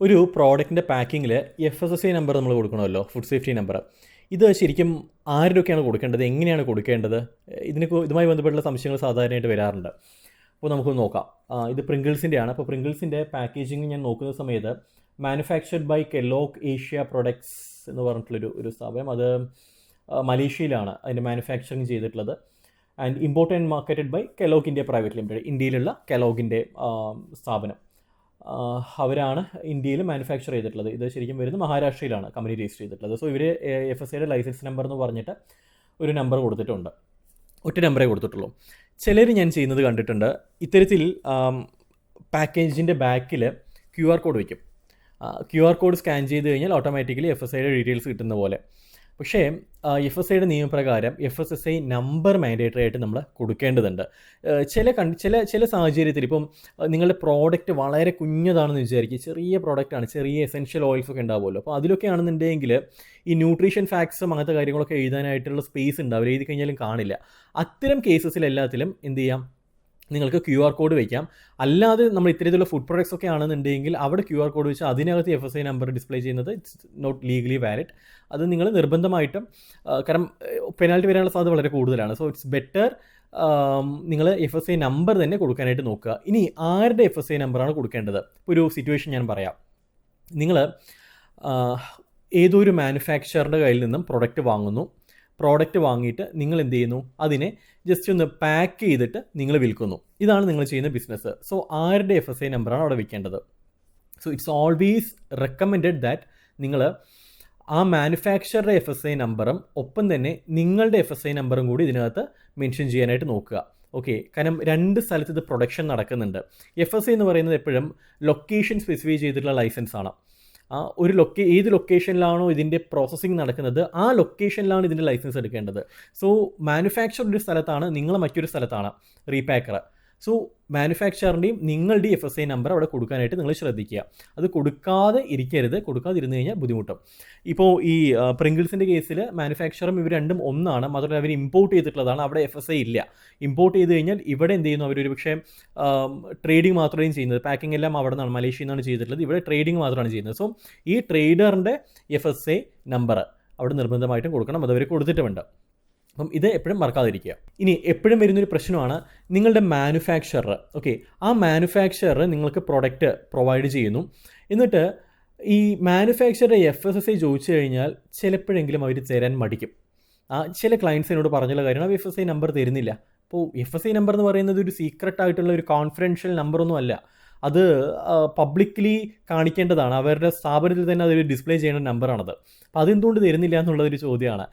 ഒരു പ്രോഡക്റ്റിൻ്റെ പാക്കിങ്ങിൽ FSSAI number നമ്മൾ കൊടുക്കണമല്ലോ, ഫുഡ് സേഫ്റ്റി നമ്പർ. ഇത് ശരിക്കും ആരുടെയൊക്കെയാണ് കൊടുക്കേണ്ടത്, എങ്ങനെയാണ് കൊടുക്കേണ്ടത്, ഇതുമായി ബന്ധപ്പെട്ടുള്ള സംശയങ്ങൾ സാധാരണയായിട്ട് വരാറുണ്ട്. അപ്പോൾ നമുക്കൊന്ന് നോക്കാം. ഇത് പ്രിങ്കിൾസിൻ്റെയാണ്. അപ്പോൾ പ്രിങ്കിൾസിൻ്റെ പാക്കേജിങ് ഞാൻ നോക്കുന്ന സമയത്ത് manufactured by Kellogg Asia products എന്ന് പറഞ്ഞിട്ടുള്ളൊരു സ്ഥാപനം, അത് മലേഷ്യയിലാണ് അതിൻ്റെ മാനുഫാക്ചറിങ് ചെയ്തിട്ടുള്ളത്. And import and marketed by Kellogg India private limited, ഇന്ത്യയിലുള്ള കെല്ലോഗിൻ്റെ സ്ഥാപനം. അവരാണ് ഇന്ത്യയിൽ മാനുഫാക്ചർ ചെയ്തിട്ടുള്ളത്. ഇത് ശരിക്കും വരുന്നത് മഹാരാഷ്ട്രയിലാണ് കമ്പനി രജിസ്റ്റർ ചെയ്തിട്ടുള്ളത്. സോ ഇവർ FSAIയുടെ ലൈസൻസ് നമ്പർ എന്ന് പറഞ്ഞിട്ട് ഒരു നമ്പർ കൊടുത്തിട്ടുണ്ട്. ഒറ്റ നമ്പറേ കൊടുത്തിട്ടുള്ളൂ. ചിലർ ഞാൻ ചെയ്യുന്നത് കണ്ടിട്ടുണ്ട്, ഇത്തരത്തിൽ പാക്കേജിൻ്റെ ബാക്കിൽ QR കോഡ് വയ്ക്കും. QR കോഡ് സ്കാൻ ചെയ്ത് കഴിഞ്ഞാൽ ഓട്ടോമാറ്റിക്കലി FSAIയുടെ ഡീറ്റെയിൽസ് കിട്ടുന്ന പോലെ. പക്ഷേ FSAIയുടെ നിയമപ്രകാരം FSSAI നമ്പർ മാൻഡേറ്ററി ആയിട്ട് നമ്മൾ കൊടുക്കേണ്ടതുണ്ട്. ചില സാഹചര്യത്തിൽ ഇപ്പം നിങ്ങളുടെ പ്രോഡക്റ്റ് വളരെ കുഞ്ഞതാണെന്ന് വിചാരിക്കുക, ചെറിയ പ്രോഡക്റ്റാണ്, ചെറിയ എസെൻഷ്യൽ ഓയിൽസൊക്കെ ഉണ്ടാവുമല്ലോ. അപ്പോൾ അതിലൊക്കെ ആണെന്നുണ്ടെങ്കിൽ ഈ ന്യൂട്രീഷൻ ഫാക്ട്സും അങ്ങനത്തെ കാര്യങ്ങളൊക്കെ എഴുതാനായിട്ടുള്ള സ്പേസ് ഉണ്ടാവില്ല, എഴുതി കഴിഞ്ഞാലും കാണില്ല. അത്തരം കേസസിലെല്ലാത്തിലും എന്ത് ചെയ്യാം, നിങ്ങൾക്ക് QR കോഡ് വയ്ക്കാം. അല്ലാതെ നമ്മൾ ഇത്തരത്തിലുള്ള ഫുഡ് പ്രൊഡക്ട്സ് ഒക്കെ ആണെന്നുണ്ടെങ്കിൽ അവിടെ QR കോഡ് വെച്ച് അതിനകത്ത് FSAI നമ്പർ ഡിസ്പ്ലേ ചെയ്യുന്നത് ഇറ്റ്സ് നോട്ട് ലീഗലി വാലിഡ്. അത് നിങ്ങൾ നിർബന്ധമായിട്ടും, കാരണം പെനാൽറ്റി വരാനുള്ള സാധ്യത വളരെ കൂടുതലാണ്. സോ ഇറ്റ്സ് ബെറ്റർ നിങ്ങൾ FSAI നമ്പർ തന്നെ കൊടുക്കാനായിട്ട് നോക്കുക. ഇനി ആരുടെ FSAI നമ്പറാണ് കൊടുക്കേണ്ടത്? ഒരു സിറ്റുവേഷൻ ഞാൻ പറയാം. നിങ്ങൾ ഏതോ ഒരു മാനുഫാക്ചറിൻ്റെ കയ്യിൽ നിന്നും പ്രോഡക്റ്റ് വാങ്ങിയിട്ട് നിങ്ങൾ എന്ത് ചെയ്യുന്നു, അതിനെ ജസ്റ്റ് ഒന്ന് പാക്ക് ചെയ്തിട്ട് നിങ്ങൾ വിൽക്കുന്നു. ഇതാണ് നിങ്ങൾ ചെയ്യുന്ന ബിസിനസ്. സോ ആരുടെ FSAI നമ്പറാണ് അവിടെ വിൽക്കേണ്ടത്? So it's always recommended that നിങ്ങൾ ആ മാനുഫാക്ചറുടെ FSAI നമ്പറും ഒപ്പം തന്നെ നിങ്ങളുടെ FSAI നമ്പറും കൂടി ഇതിനകത്ത് മെൻഷൻ ചെയ്യാനായിട്ട് നോക്കുക. ഓക്കെ, കാരണം രണ്ട് സ്ഥലത്ത് ഇത് പ്രൊഡക്ഷൻ നടക്കുന്നുണ്ട്. FSAI എന്ന് പറയുന്നത് എപ്പോഴും ലൊക്കേഷൻ സ്പെസിഫൈ ചെയ്തിട്ടുള്ള ലൈസൻസ് ആണ്. ഏത് ലൊക്കേഷനിലാണോ ഇതിൻ്റെ പ്രോസസ്സിങ് നടക്കുന്നത് ആ ലൊക്കേഷനിലാണ് ഇതിൻ്റെ ലൈസൻസ് എടുക്കേണ്ടത്. സോ മാനുഫാക്ചർ ഒരു സ്ഥലത്താണ്, നിങ്ങൾ മറ്റൊരു സ്ഥലത്താണ് റീപാക്കർ. സോ മാനുഫാക്ചറിൻ്റെയും നിങ്ങളുടെയും FSAI നമ്പർ അവിടെ കൊടുക്കാനായിട്ട് നിങ്ങൾ ശ്രദ്ധിക്കുക. അത് കൊടുക്കാതിരുന്നു കഴിഞ്ഞാൽ ബുദ്ധിമുട്ടും. ഇപ്പോൾ ഈ പ്രിങ്കിൾസിൻ്റെ കേസിൽ മാനുഫാക്ചറും ഇവർ രണ്ടും ഒന്നാണ്. മാത്രമല്ല അവർ ഇമ്പോർട്ട് ചെയ്തിട്ടുള്ളതാണ്, അവിടെ FSAI ഇല്ല. ഇമ്പോർട്ട് ചെയ്ത് കഴിഞ്ഞാൽ ഇവിടെ എന്ത് ചെയ്യുന്നു, അവരൊരു പക്ഷേ ട്രേഡിംഗ് മാത്രമേ ചെയ്യുന്നത്, പാക്കിംഗ് എല്ലാം അവിടെ നിന്നാണ്, മലേഷ്യയിൽ നിന്നാണ് ചെയ്തിട്ടുള്ളത്. ഇവിടെ ട്രേഡിംഗ് മാത്രമാണ് ചെയ്യുന്നത്. സോ ഈ ട്രേഡറിൻ്റെ FSAI നമ്പർ അവിടെ നിർബന്ധമായിട്ടും കൊടുക്കണം, അതവർ കൊടുത്തിട്ടുമുണ്ട്. അപ്പം ഇത് എപ്പോഴും മറക്കാതിരിക്കുക. ഇനി എപ്പോഴും വരുന്നൊരു പ്രശ്നമാണ് നിങ്ങളുടെ മാനുഫാക്ചറർ. ഓക്കെ, ആ മാനുഫാക്ചറർ നിങ്ങൾക്ക് പ്രൊഡക്റ്റ് പ്രൊവൈഡ് ചെയ്യുന്നു, എന്നിട്ട് ഈ മാനുഫാക്ചറുടെ FSSAI ചോദിച്ചു കഴിഞ്ഞാൽ ചിലപ്പോഴെങ്കിലും അവർ തരാൻ മടിക്കും. ചില ക്ലയൻസ് എന്നോട് പറഞ്ഞുള്ള കാര്യമാണ്, FSAI നമ്പർ തരുന്നില്ല. അപ്പോൾ FSAI നമ്പർ എന്ന് പറയുന്നത് ഒരു സീക്രട്ട് ആയിട്ടുള്ള ഒരു കോൺഫിഡൻഷ്യൽ നമ്പറൊന്നും അല്ല, അത് പബ്ലിക്കലി കാണിക്കേണ്ടതാണ്. അവരുടെ സ്ഥാപനത്തിൽ തന്നെ അതൊരു ഡിസ്പ്ലേ ചെയ്യേണ്ട നമ്പറാണത്. അപ്പോൾ അതെന്തുകൊണ്ട് തരുന്നില്ല എന്നുള്ളതൊരു ചോദ്യമാണ്.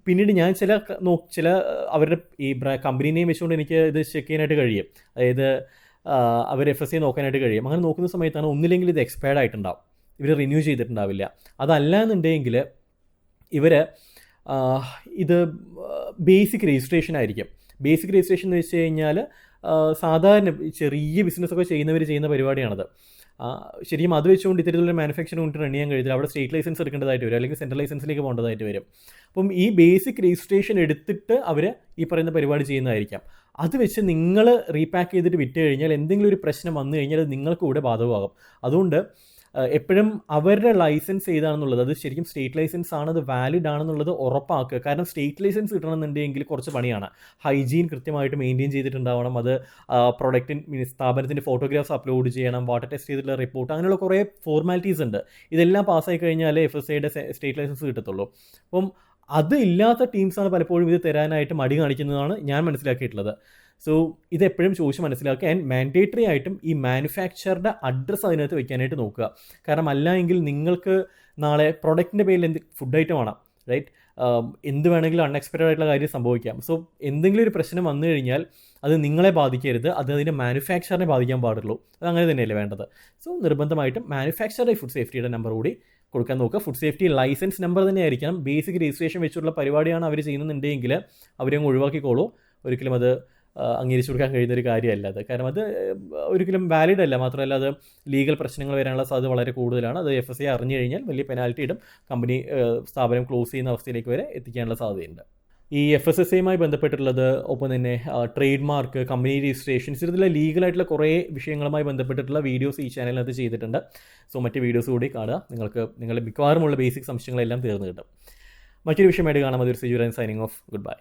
പിന്നീട് ഞാൻ ചില അവരുടെ ഈ കമ്പനി നെയിം വെച്ചുകൊണ്ട് എനിക്ക് ഇത് ചെക്ക് ചെയ്യാനായിട്ട് കഴിയും, അതായത് അവർ FSAI നോക്കാനായിട്ട് കഴിയും. അങ്ങനെ നോക്കുന്ന സമയത്താണ് ഒന്നില്ലെങ്കിൽ ഇത് എക്സ്പയർഡ് ആയിട്ടുണ്ടാവും, ഇവർ റിന്യൂ ചെയ്തിട്ടുണ്ടാവില്ല. അതല്ല എന്നുണ്ടെങ്കിൽ ഇവർ ഇത് ബേസിക് രജിസ്ട്രേഷൻ ആയിരിക്കും. ബേസിക് രജിസ്ട്രേഷൻ എന്ന് വെച്ച് കഴിഞ്ഞാൽ സാധാരണ ചെറിയ ബിസിനസ്സൊക്കെ ചെയ്യുന്ന പരിപാടിയാണത്. ശരിക്കും അത് വെച്ചുകൊണ്ട് ഇത്തരത്തിലുള്ള മാനുഫാക്ചറിംഗ് യൂണിറ്റ് റൺ ചെയ്യാൻ കഴിയില്ല. അവിടെ സ്റ്റേറ്റ് ലൈസൻസ് എടുക്കേണ്ടതായിട്ട് വരും, അല്ലെങ്കിൽ സെൻട്രൽ ലൈസൻസിലേക്ക് പോകേണ്ടതായിട്ട് വരും. അപ്പം ഈ ബേസിക് രജിസ്ട്രേഷൻ എടുത്തിട്ട് അവർ ഈ പറയുന്ന പരിപാടി ചെയ്യുന്നതായിരിക്കാം. അത് വെച്ച് നിങ്ങൾ റീപാക്ക് ചെയ്തിട്ട് വിറ്റ് കഴിഞ്ഞാൽ എന്തെങ്കിലും ഒരു പ്രശ്നം വന്നു കഴിഞ്ഞാൽ അത് നിങ്ങൾക്ക് കൂടെ ബാധകമാകും. അതുകൊണ്ട് എപ്പോഴും അവരുടെ ലൈസൻസ് ഏതാണെന്നുള്ളത്, അത് ശരിക്കും സ്റ്റേറ്റ് ലൈസൻസ് ആണ്, അത് വാലിഡ് ആണെന്നുള്ളത് ഉറപ്പാക്കുക. കാരണം സ്റ്റേറ്റ് ലൈസൻസ് കിട്ടണമെന്നുണ്ടെങ്കിൽ കുറച്ച് പണിയാണ്. ഹൈജീൻ കൃത്യമായിട്ട് മെയിൻറ്റെയിൻ ചെയ്തിട്ടുണ്ടാവണം, അത് സ്ഥാപനത്തിൻ്റെ ഫോട്ടോഗ്രാഫ്സ് അപ്ലോഡ് ചെയ്യണം, വാട്ടർ ടെസ്റ്റ് ചെയ്തിട്ടുള്ള റിപ്പോർട്ട്, അങ്ങനെയുള്ള കുറേ ഫോർമാലിറ്റീസ് ഉണ്ട്. ഇതെല്ലാം പാസ്സായി കഴിഞ്ഞാൽ FSAIയുടെ സ്റ്റേറ്റ് ലൈസൻസ് കിട്ടത്തുള്ളൂ. അപ്പം അത് ഇല്ലാത്ത ടീംസാണ് പലപ്പോഴും ഇത് തരാനായിട്ട് മടി കാണിക്കുന്നതാണ് ഞാൻ മനസ്സിലാക്കിയിട്ടുള്ളത്. സോ ഇതെപ്പോഴും ചോദിച്ച് മനസ്സിലാക്കുക. ആൻഡ് മാൻഡേറ്ററി ആയിട്ടും ഈ മാനുഫാക്ചറുടെ അഡ്രസ്സ് അതിനകത്ത് വെക്കാനായിട്ട് നോക്കുക. കാരണം അല്ല എങ്കിൽ നിങ്ങൾക്ക് നാളെ പ്രൊഡക്റ്റിൻ്റെ പേരിൽ ഫുഡ് ഐറ്റം ആണ്, റൈറ്റ്, എന്ത് വേണമെങ്കിലും അൺഎക്സ്പെക്റ്റഡ് ആയിട്ടുള്ള കാര്യം സംഭവിക്കാം. സോ എന്തെങ്കിലും ഒരു പ്രശ്നം വന്നു കഴിഞ്ഞാൽ അത് നിങ്ങളെ ബാധിക്കരുത്, അത് അതിൻ്റെ മാനുഫാക്ചറിനെ ബാധിക്കാൻ പാടുള്ളൂ. അത് അങ്ങനെ തന്നെയല്ലേ വേണ്ടത്. സോ നിർബന്ധമായിട്ടും മാനുഫാക്ചറുടെ ഫുഡ് സേഫ്റ്റിയുടെ നമ്പർ കൂടി കൊടുക്കാൻ നോക്കുക. ഫുഡ് സേഫ്റ്റി ലൈസൻസ് നമ്പർ തന്നെ ആയിരിക്കണം. ബേസിക് രജിസ്ട്രേഷൻ വെച്ചുള്ള പരിപാടിയാണ് അവർ ചെയ്യുന്നുണ്ടെങ്കിൽ അവരങ്ങ് ഒഴിവാക്കിക്കോളൂ. ഒരിക്കലും അത് അംഗീകരിച്ചു കൊടുക്കാൻ കഴിയുന്നൊരു കാര്യമല്ല അത്. കാരണം അത് ഒരിക്കലും വാലിഡ് അല്ല. മാത്രമല്ല അത് ലീഗൽ പ്രശ്നങ്ങൾ വരാനുള്ള സാധ്യത വളരെ കൂടുതലാണ്. അത് FSAI അറിഞ്ഞു കഴിഞ്ഞാൽ വലിയ പെനാൽറ്റി ഇടും, സ്ഥാപനം ക്ലോസ് ചെയ്യുന്ന അവസ്ഥയിലേക്ക് വരെ എത്തിക്കാനുള്ള സാധ്യതയുണ്ട്. ഈ FSSAയുമായി ബന്ധപ്പെട്ടുള്ളത്, ഒപ്പം തന്നെ ട്രേഡ് മാർക്ക്, കമ്പനി രജിസ്ട്രേഷൻസ്, ഇതിലെ ലീഗലായിട്ടുള്ള കുറേ വിഷയങ്ങളുമായി ബന്ധപ്പെട്ടിട്ടുള്ള വീഡിയോസ് ഈ ചാനലിനകത്ത് ചെയ്തിട്ടുണ്ട്. സോ മറ്റ് വീഡിയോസ് കൂടി കാണുക, നിങ്ങൾക്ക് നിങ്ങളുടെ മിക്കവാറുമുള്ള ബേസിക് സംശയങ്ങളെല്ലാം തീർന്നു കിട്ടും. മറ്റൊരു വിഷയമായിട്ട് കാണാം. അതൊരു സിജുരൻ സൈനിങ് ഓഫ്. Good bye.